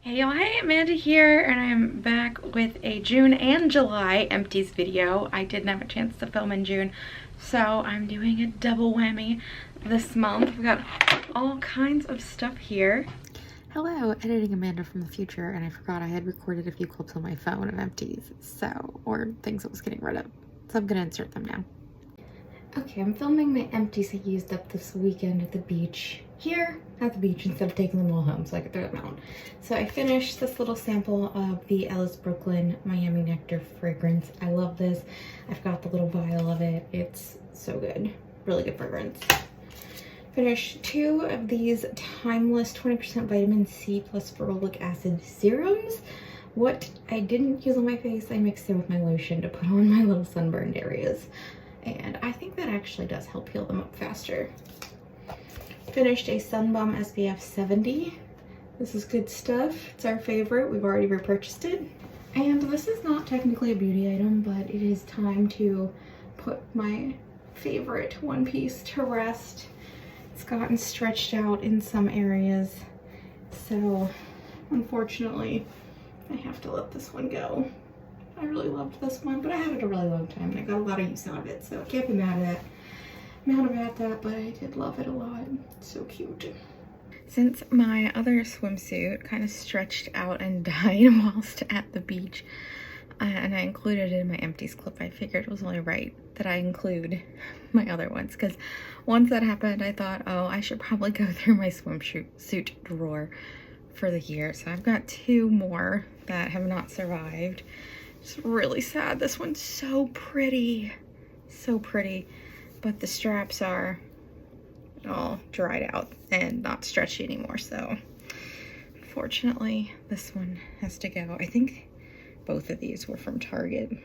Hey y'all, hey, Amanda here, and I'm back with a June and July Empties video. I didn't have a chance to film in June, so I'm doing a double whammy this month. We've got all kinds of stuff here. Hello, editing Amanda from the future, and I forgot I had recorded a few clips on my phone of Empties, or things I was getting rid of. So I'm gonna insert them now. Okay, I'm filming my empties I used up this weekend at the beach. Here at the beach instead of taking them all home so I could throw them out. So I finished this little sample of the Ellis Brooklyn Miami Nectar fragrance. I love this. I've got the little vial of it. It's so good. Really good fragrance. Finished 2 of these timeless 20% vitamin C plus ferulic acid serums. What I didn't use on my face, I mixed it with my lotion to put on my little sunburned areas. And I think that actually does help heal them up faster. Finished a Sun Balm SPF 70. This is good stuff. It's our favorite. We've already repurchased it. And this is not technically a beauty item, but it is time to put my favorite one piece to rest. It's gotten stretched out in some areas, so unfortunately I have to let this one go. I really loved this one, but I had it a really long time and I got a lot of use out of it, so I can't be mad at that, but I did love it a lot. It's so cute. Since my other swimsuit kind of stretched out and died whilst at the beach, and I included it in my empties clip, I figured it was only right that I include my other ones, because once that happened I thought, oh, I should probably go through my swimsuit drawer for the year. So I've got 2 more that have not survived. It's really sad. This one's so pretty, but the straps are all dried out and not stretchy anymore, so unfortunately this one has to go. I think both of these were from Target.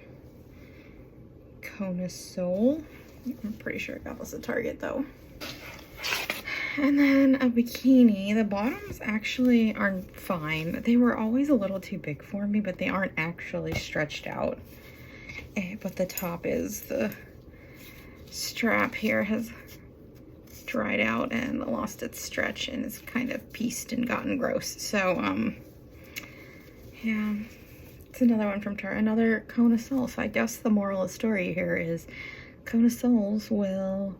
Kona Soul. I'm pretty sure I got this at Target though. And then a bikini. The bottoms actually are fine. They were always a little too big for me, but they aren't actually stretched out. But the top is, the strap here has dried out and lost its stretch and is kind of pieced and gotten gross. So, yeah. It's another one from Target, another Kona Soul. So I guess the moral of the story here is Kona Souls will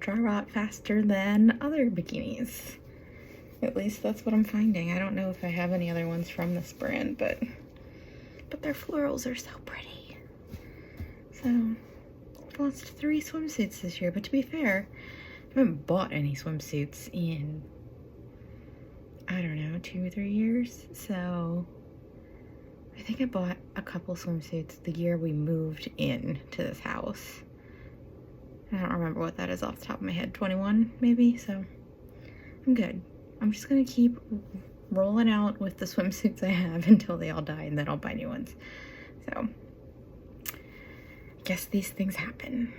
dry rot faster than other bikinis. At least that's what I'm finding. I don't know if I have any other ones from this brand, but their florals are so pretty. So I've lost 3 swimsuits this year, but to be fair, I haven't bought any swimsuits in, I don't know, 2 or 3 years. So I think I bought a couple swimsuits the year we moved in to this house. I don't remember what that is off the top of my head. 21 maybe, so I'm good. I'm just gonna keep rolling out with the swimsuits I have until they all die, and then I'll buy new ones. So I guess these things happen.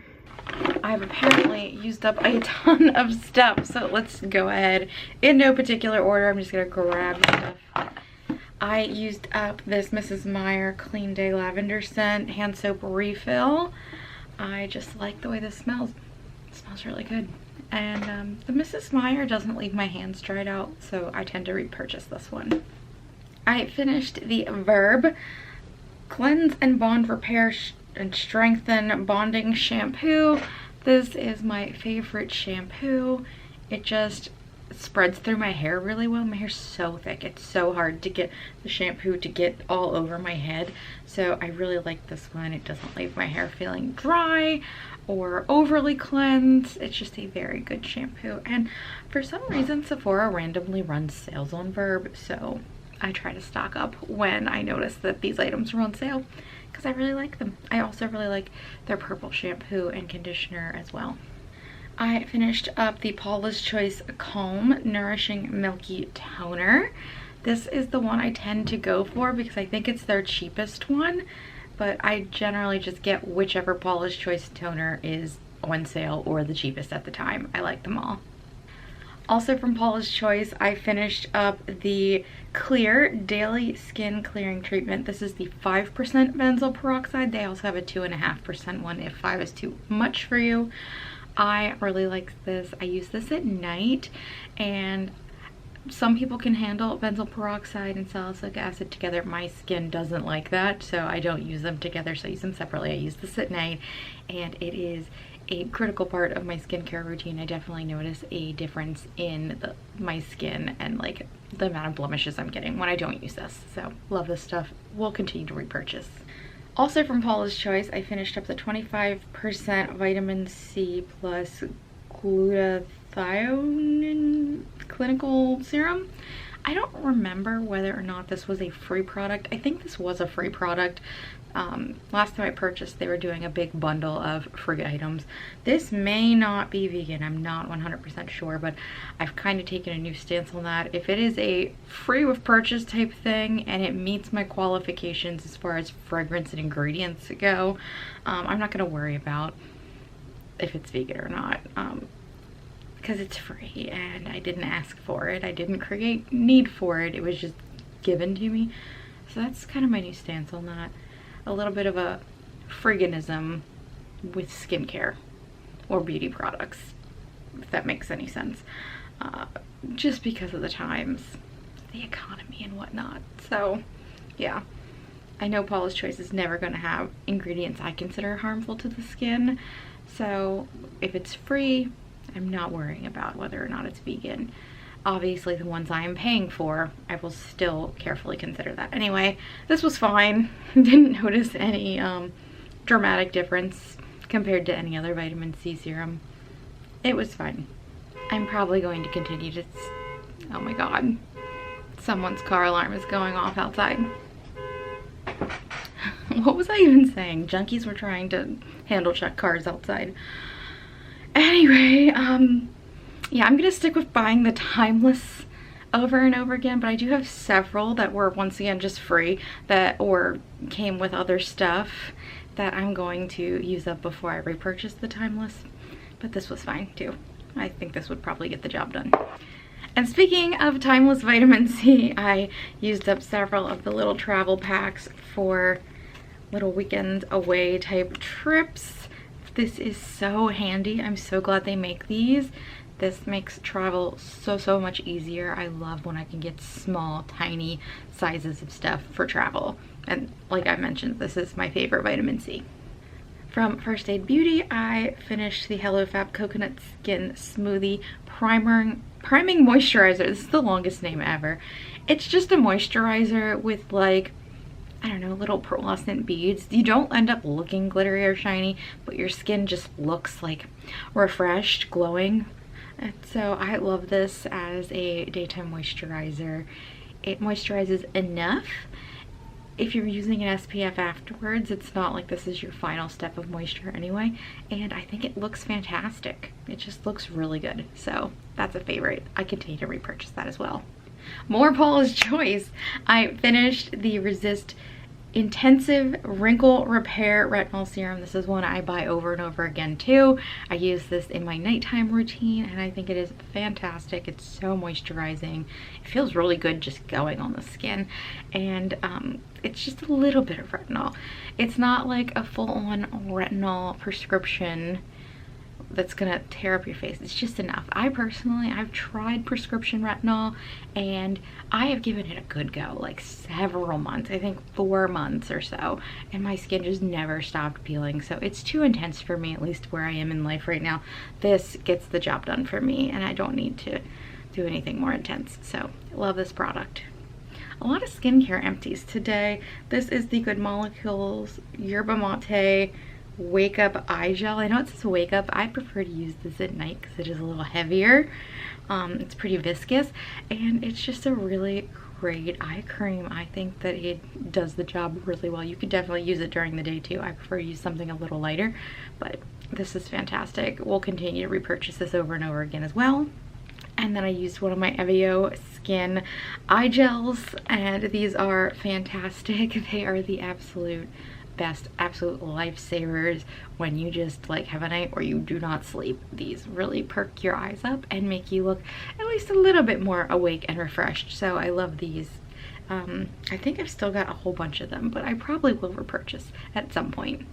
I've apparently used up a ton of stuff, so let's go ahead in no particular order. I'm just gonna grab stuff. I used up this Mrs. Meyer Clean Day Lavender Scent hand soap refill. I just like the way this smells. It smells really good. And the Mrs. Meyer doesn't leave my hands dried out, so I tend to repurchase this one. I finished the Verb Cleanse and Bond Repair and Strengthen Bonding Shampoo. This is my favorite shampoo. It just spreads through my hair really well. My hair's so thick. It's so hard to get the shampoo to get all over my head. So I really like this one. It doesn't leave my hair feeling dry or overly cleansed. It's just a very good shampoo. And for some reason, Sephora randomly runs sales on Verb. So I try to stock up when I notice that these items are on sale because I really like them. I also really like their purple shampoo and conditioner as well. I finished up the Paula's Choice Calm Nourishing Milky Toner. This is the one I tend to go for because I think it's their cheapest one, but I generally just get whichever Paula's Choice toner is on sale or the cheapest at the time. I like them all. Also from Paula's Choice, I finished up the Clear Daily Skin Clearing Treatment. This is the 5% benzoyl peroxide. They also have a 2.5% one if 5 is too much for you. I really like this. I use this at night, and some people can handle benzoyl peroxide and salicylic acid together. My skin doesn't like that, so I don't use them together, so I use them separately. I use this at night, and it is a critical part of my skincare routine. I definitely notice a difference in my skin and like the amount of blemishes I'm getting when I don't use this. So love this stuff. We'll continue to repurchase. Also from Paula's Choice, I finished up the 25% vitamin C plus glutathione clinical serum. I don't remember whether or not this was a free product. I think this was a free product. Last time I purchased, they were doing a big bundle of free items. This may not be vegan, I'm not 100% sure, but I've kind of taken a new stance on that. If it is a free with purchase type thing and it meets my qualifications as far as fragrance and ingredients go, I'm not going to worry about if it's vegan or not, because it's free and I didn't ask for it. I didn't create need for it. It was just given to me. So that's kind of my new stance on that. A little bit of a freeganism with skincare or beauty products, if that makes any sense. Just because of the times, the economy and whatnot. So yeah, I know Paula's Choice is never going to have ingredients I consider harmful to the skin. So if it's free, I'm not worrying about whether or not it's vegan. Obviously the ones I am paying for, I will still carefully consider that. Anyway, this was fine. Didn't notice any dramatic difference compared to any other vitamin C serum. It was fine. I'm probably going to continue to... Oh my god. Someone's car alarm is going off outside. What was I even saying? Junkies were trying to handle check cars outside. Anyway, yeah, I'm gonna stick with buying the Timeless over and over again, but I do have several that were once again just free that or came with other stuff that I'm going to use up before I repurchase the Timeless. But this was fine too. I think this would probably get the job done. And speaking of Timeless vitamin C, I used up several of the little travel packs for little weekend away type trips. This is so handy. I'm so glad they make these. This makes travel so much easier. I love when I can get small, tiny sizes of stuff for travel. And like I mentioned, this is my favorite vitamin C. From First Aid Beauty, I finished the HelloFab Coconut Skin Smoothie Priming Moisturizer. This is the longest name ever. It's just a moisturizer with like, I don't know, little pearlescent beads. You don't end up looking glittery or shiny, but your skin just looks like refreshed, glowing. And so I love this as a daytime moisturizer. It moisturizes enough. If you're using an SPF afterwards, it's not like this is your final step of moisture anyway. And I think it looks fantastic. It just looks really good. So that's a favorite. I continue to repurchase that as well. More Paula's Choice. I finished the Resist Intensive Wrinkle Repair Retinol Serum. This is one I buy over and over again too. I use this in my nighttime routine and I think it is fantastic. It's so moisturizing. It feels really good just going on the skin, and it's just a little bit of retinol. It's not like a full-on retinol prescription that's gonna tear up your face. It's just enough. I've tried prescription retinol and I have given it a good go, like several months, I think 4 months or so, and my skin just never stopped peeling. So it's too intense for me, at least where I am in life right now. This gets the job done for me and I don't need to do anything more intense. So I love this product. A lot of skincare empties today. This is the Good Molecules Yerba Mate Wake Up Eye Gel. I know it says Wake Up. I prefer to use this at night because it is a little heavier. It's pretty viscous and it's just a really great eye cream. I think that it does the job really well. You could definitely use it during the day too. I prefer to use something a little lighter, but this is fantastic. We'll continue to repurchase this over and over again as well. And then I used one of my Evio Skin eye gels, and these are fantastic. They are the absolute best, absolute lifesavers when you just like have a night where you do not sleep. These really perk your eyes up and make you look at least a little bit more awake and refreshed. So I love these. I think I've still got a whole bunch of them, but I probably will repurchase at some point.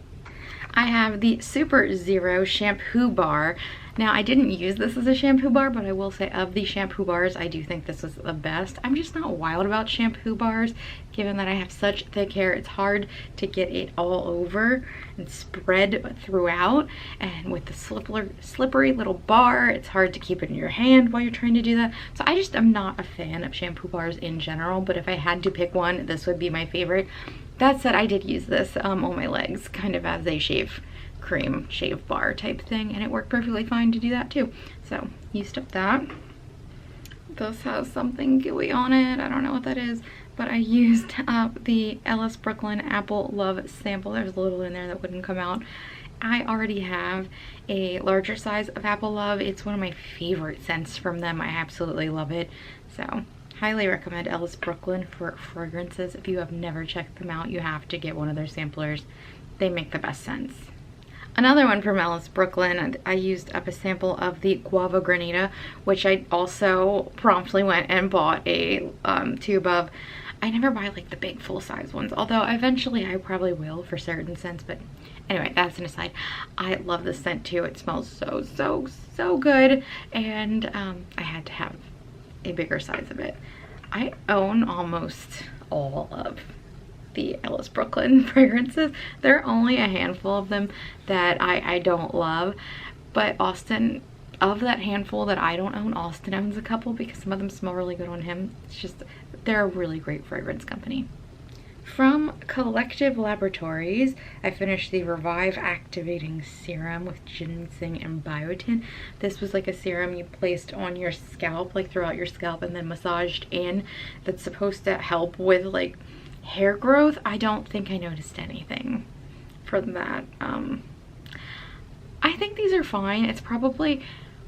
I have the Super Zero shampoo bar. Now, I didn't use this as a shampoo bar, but I will say of the shampoo bars, I do think this is the best. I'm just not wild about shampoo bars, given that I have such thick hair. It's hard to get it all over and spread throughout. And with the slippery little bar, it's hard to keep it in your hand while you're trying to do that. So I just am not a fan of shampoo bars in general, but if I had to pick one, this would be my favorite. That said, I did use this on my legs, kind of as a cream shave bar type thing, and it worked perfectly fine to do that too. So used up that. This has something gooey on it. I don't know what that is, but I used up the Ellis Brooklyn Apple Love sample. There's a little in there that wouldn't come out. I already have a larger size of Apple Love. It's one of my favorite scents from them. I absolutely love it. So highly recommend Ellis Brooklyn for fragrances. If you have never checked them out, you have to get one of their samplers. They make the best scents. Another one from Ellis Brooklyn, I used up a sample of the Guava Granita, which I also promptly went and bought a tube of. I never buy like the big full-size ones, although eventually I probably will for certain scents, but anyway, that's an aside. I love this scent too. It smells so good, and I had to have a bigger size of it. I own almost all of the Ellis Brooklyn fragrances. There are only a handful of them that I don't love, but Austin, of that handful that I don't own, Austin owns a couple because some of them smell really good on him. It's just, they're a really great fragrance company. From Collective Laboratories, I finished the Revive Activating Serum with ginseng and biotin. This was like a serum you placed on your scalp, like throughout your scalp, and then massaged in. That's supposed to help with like hair growth. I don't think I noticed anything from that. I think these are fine. It's probably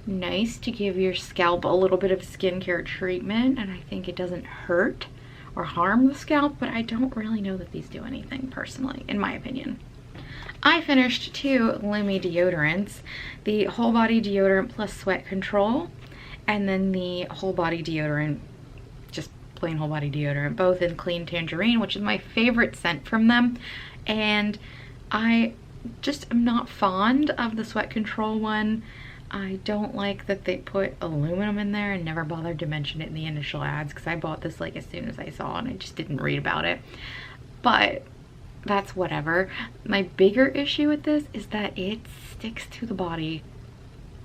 nice to give your scalp a little bit of skincare treatment, and I think it doesn't hurt or harm the scalp, but I don't really know that these do anything personally, in my opinion. I finished 2 Lumi deodorants, the Whole Body Deodorant plus Sweat Control, and then the Whole Body Deodorant, just plain whole body deodorant, both in Clean Tangerine, which is my favorite scent from them. And I just am not fond of the Sweat Control one. I don't like that they put aluminum in there and never bothered to mention it in the initial ads, because I bought this like as soon as I saw it and I just didn't read about it. But that's whatever. My bigger issue with this is that it sticks to the body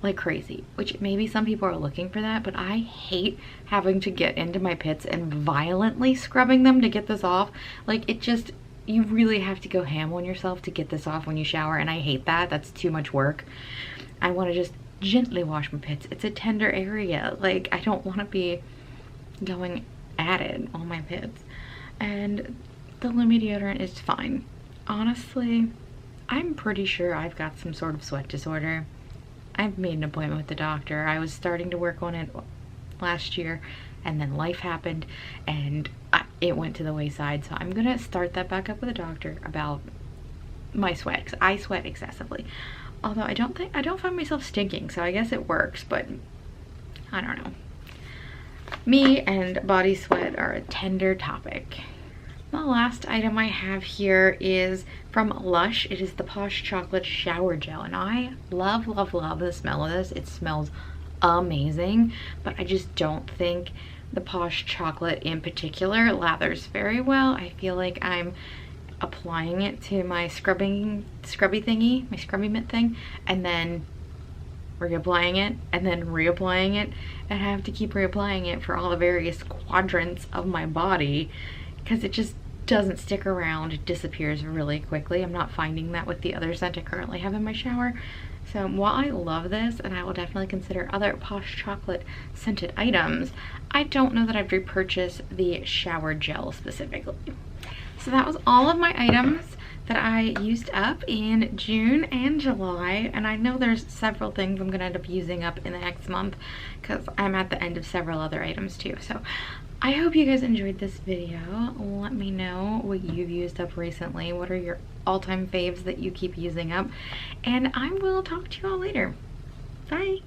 like crazy, which maybe some people are looking for that, but I hate having to get into my pits and violently scrubbing them to get this off. Like, it just, you really have to go ham on yourself to get this off when you shower, and I hate that. That's too much work. I want to just gently wash my pits. It's a tender area. Like, I don't want to be going at it on my pits. And the Lumi deodorant is fine. Honestly, I'm pretty sure I've got some sort of sweat disorder. I've made an appointment with the doctor. I was starting to work on it last year, and then life happened and it went to the wayside. So I'm gonna start that back up with a doctor about my sweat, because I sweat excessively. Although I don't find myself stinking, so I guess it works, but I don't know. Me and body sweat are a tender topic. The last item I have here is from Lush. It is the Posh Chocolate Shower Gel, and I love the smell of this. It smells amazing, but I just don't think the Posh Chocolate in particular lathers very well. I feel like I'm applying it to my scrubby thingy, my scrubby mitt thing, and then reapplying it, and then reapplying it, and I have to keep reapplying it for all the various quadrants of my body, because it just doesn't stick around. It disappears really quickly. I'm not finding that with the other scent I currently have in my shower. So while I love this, and I will definitely consider other Posh Chocolate scented items, I don't know that I'd repurchase the shower gel specifically. So that was all of my items that I used up in June and July, and I know there's several things I'm gonna end up using up in the next month because I'm at the end of several other items too. So I hope you guys enjoyed this video. Let me know what you've used up recently. What are your all-time faves that you keep using up? And I will talk to you all later. Bye!